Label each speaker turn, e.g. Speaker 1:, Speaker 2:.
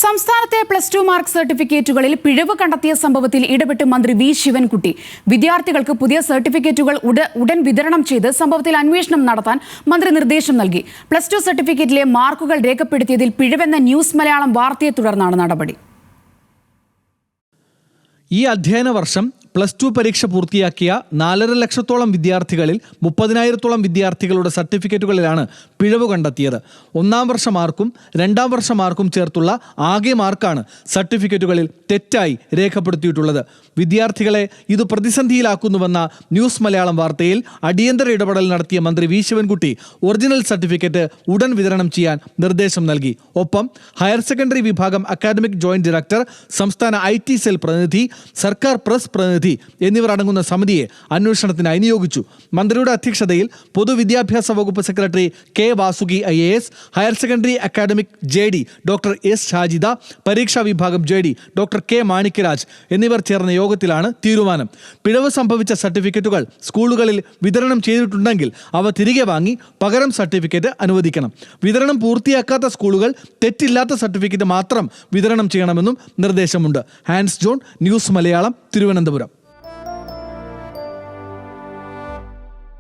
Speaker 1: സംസ്ഥാനത്തെ +2 മാർക്ക് സർട്ടിഫിക്കറ്റുകളിൽ പിഴവ് കണ്ടെത്തിയ സംഭവത്തിൽ ഇടപെട്ട് മന്ത്രി വി ശിവൻകുട്ടി വിദ്യാർത്ഥികൾക്ക് പുതിയ സർട്ടിഫിക്കറ്റുകൾ ഉടൻ വിതരണം ചെയ്ത് സംഭവത്തിൽ അന്വേഷണം നടത്താൻ മന്ത്രി നിർദ്ദേശം നൽകി. +2 സർട്ടിഫിക്കറ്റിലെ മാർക്കുകൾ രേഖപ്പെടുത്തിയതിൽ പിഴവെന്ന ന്യൂസ് മലയാളം വാർത്തയെ തുടർന്നാണ് നടപടി.
Speaker 2: ഈ അധ്യയന വർഷം +2 പരീക്ഷ പൂർത്തിയാക്കിയ 4.5 ലക്ഷത്തോളം വിദ്യാർത്ഥികളിൽ 30,000-ഓളം വിദ്യാർത്ഥികളുടെ സർട്ടിഫിക്കറ്റുകളിലാണ് പിഴവ് കണ്ടെത്തിയത്. 1-ാം വർഷ മാർക്കും 2-ാം വർഷ മാർക്കും ചേർത്തുള്ള ആകെ മാർക്കാണ് സർട്ടിഫിക്കറ്റുകളിൽ തെറ്റായി രേഖപ്പെടുത്തിയിട്ടുള്ളത്. വിദ്യാർത്ഥികളെ ഇത് പ്രതിസന്ധിയിലാക്കുന്നുവെന്ന ന്യൂസ് മലയാളം വാർത്തയിൽ അടിയന്തര ഇടപെടൽ നടത്തിയ മന്ത്രി വി ശിവൻകുട്ടി ഒറിജിനൽ സർട്ടിഫിക്കറ്റ് ഉടൻ വിതരണം ചെയ്യാൻ നിർദ്ദേശം നൽകി. ഒപ്പം ഹയർ സെക്കൻഡറി വിഭാഗം അക്കാദമിക് ജോയിന്റ് ഡയറക്ടർ, സംസ്ഥാന IT സെൽ പ്രതിനിധി, സർക്കാർ പ്രസ് പ്രതിനിധി എന്നിവർ അടങ്ങുന്ന സമിതിയെ അന്വേഷണത്തിനായി നിയോഗിച്ചു. മന്ത്രിയുടെ അധ്യക്ഷതയിൽ പൊതുവിദ്യാഭ്യാസ വകുപ്പ് secretary K Vasuki IAS, higher secondary academic JD doctor S Shajida, പരീക്ഷാ വിഭാഗം JD ഡോക്ടർ K മാണിക്യരാജ് എന്നിവർ ചേർന്ന യോഗത്തിലാണ് തീരുമാനം. പിഴവ് സംഭവിച്ച സർട്ടിഫിക്കറ്റുകൾ സ്കൂളുകളിൽ വിതരണം ചെയ്തിട്ടുണ്ടെങ്കിൽ അവ തിരികെ വാങ്ങി പകരം സർട്ടിഫിക്കറ്റ് അനുവദിക്കണം. വിതരണം പൂർത്തിയാക്കാത്ത സ്കൂളുകൾ തെറ്റില്ലാത്ത സർട്ടിഫിക്കറ്റ് മാത്രം വിതരണം ചെയ്യണമെന്നും നിർദ്ദേശമുണ്ട്. ഹാൻസ് ജോൺ, ന്യൂസ് മലയാളം, തിരുവനന്തപുരം.